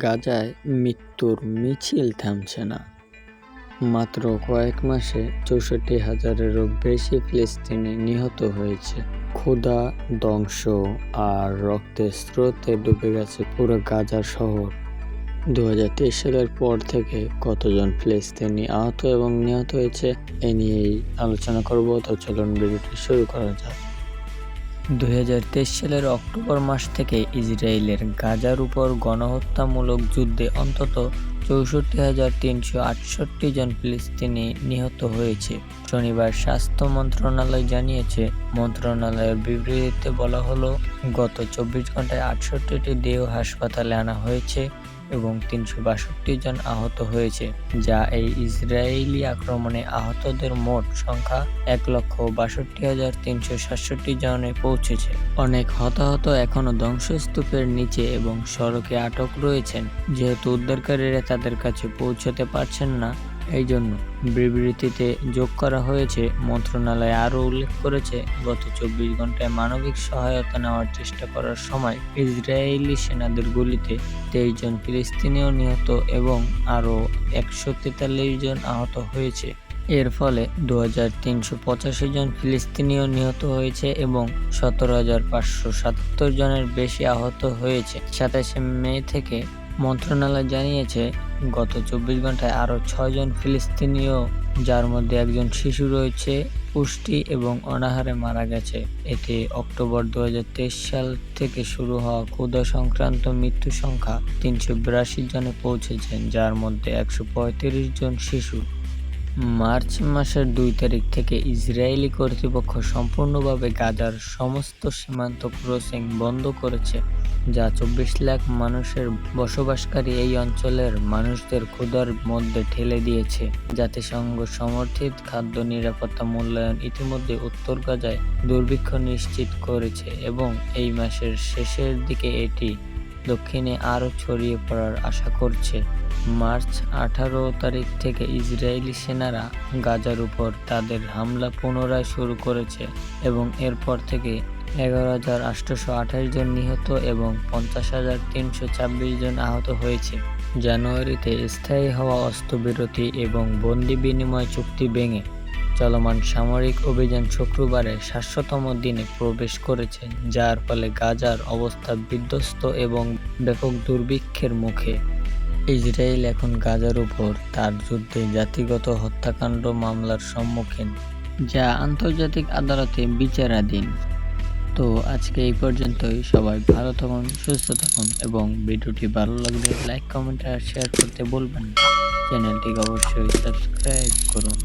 গাজায় মৃত্যুর মিছিল থামছে না। মাত্র কয়েক মাসে ৬৪,০০০-এরও বেশি ফিলিস্তিনি নিহত হয়েছে। ক্ষুধা, ধ্বংস আর রক্তের স্রোতে ডুবে গেছে পুরো গাজা শহর। ২০২৩ সালের পর থেকে কতজন ফিলিস্তিনি আহত এবং নিহত হয়েছে এ নিয়েই আলোচনা করব। তো চলুন ভিডিওটি শুরু করা যাক। ২০২৩ সালের অক্টোবর মাস থেকে ইসরায়েলের গাজার উপর গণহত্যামূলক যুদ্ধে অন্তত ৬৪,৩৬৮ জন ফিলিস্তিনি নিহত হয়েছে। শনিবার স্বাস্থ্য মন্ত্রণালয় জানিয়েছে, মন্ত্রণালয়ের বিবৃতিতে বলা হলো, গত ২৪ ঘন্টায় ৬৮টি দেহ হাসপাতালে আনা হয়েছে এবং ৩৬২ জন আহত হয়েছে, যা এই ইসরায়েলি আক্রমণে আহতদের মোট সংখ্যা ১,৬২,৩৬৭ জনে পৌঁছেছে। অনেক হতাহত এখনও ধ্বংসস্তূপের নিচে এবং সড়কে আটক রয়েছেন, যেহেতু উদ্ধারকারীরা তাদের কাছে পৌঁছতে পারছেন না। এই জন্য বিবৃতিতে যোগ করা হয়েছে। মন্ত্রণালয় আরও উল্লেখ করেছে, গত ২৪ ঘন্টায় মানবিক সহায়তা নেওয়ার চেষ্টা করার সময় ইসরায়েলি সেনাদের গুলিতে ২৩ জন ফিলিস্তিনিও নিহত এবং আরও ১৪৩ জন আহত হয়েছে। এর ফলে ২,৩৮৫ জন ফিলিস্তিনিও নিহত হয়েছে এবং ১৭,৫৭৭ জনের বেশি আহত হয়েছে। ২৭ মে থেকে মন্ত্রণালয় জানিয়েছে, গত ২৪ ঘন্টায় আরও ৬ জন ফিলিস্তিনিও, যার মধ্যে একজন শিশু রয়েছে, পুষ্টি এবং অনাহারে মারা গেছে। এতে অক্টোবর ২০২৩ সাল থেকে শুরু হওয়া ক্ষুধা সংক্রান্ত মৃত্যু সংখ্যা ৩৮২ জনে পৌঁছেছে, যার মধ্যে ১৩৫ জন শিশু। মার্চ মাসের ২ তারিখ থেকে ইসরায়েলি কর্তৃপক্ষ সম্পূর্ণভাবে গাজার সমস্ত সীমান্ত ক্রসিং বন্ধ করেছে, যা ২৪ লাখ মানুষের বসবাসকারী এই অঞ্চলের মানুষদের ক্ষুধার মধ্যে ঠেলে দিয়েছে। জাতিসংঘ সমর্থিত খাদ্য নিরাপত্তা মূল্যায়ন ইতিমধ্যে উত্তর গাজায় দুর্ভিক্ষ নিশ্চিত করেছে এবং এই মাসের শেষের দিকে এটি দক্ষিণে আরও ছড়িয়ে পড়ার আশা করছে। মার্চ ১৮ তারিখ থেকে ইসরায়েলি সেনারা গাজার উপর তাদের হামলা পুনরায় শুরু করেছে এবং এরপর থেকে ১১,৮২৮ জন নিহত এবং ৫০,৩২৬ জন আহত হয়েছে। জানুয়ারিতে স্থায়ী হওয়া অস্ত্রবিরতি এবং বন্দি বিনিময় চুক্তি ভেঙে চলমান সামরিক অভিযান শুক্রবারে ৭০০তম দিনে প্রবেশ করেছে, যার ফলে গাজার অবস্থা বিধ্বস্ত এবং ব্যাপক দুর্ভিক্ষের মুখে। ইসরায়েল এখন গাজার উপর তার যুদ্ধে জাতিগত হত্যাকাণ্ড মামলার সম্মুখীন, যা আন্তর্জাতিক আদালতে বিচারাধীন। তো আজকে এই পর্যন্তই। সবাই ভালো থাকুন, সুস্থ থাকুন এবং ভিডিওটি ভালো লাগলে লাইক, কমেন্ট আর শেয়ার করতে ভুলবেন না। চ্যানেলটিকে অবশ্যই সাবস্ক্রাইব করুন।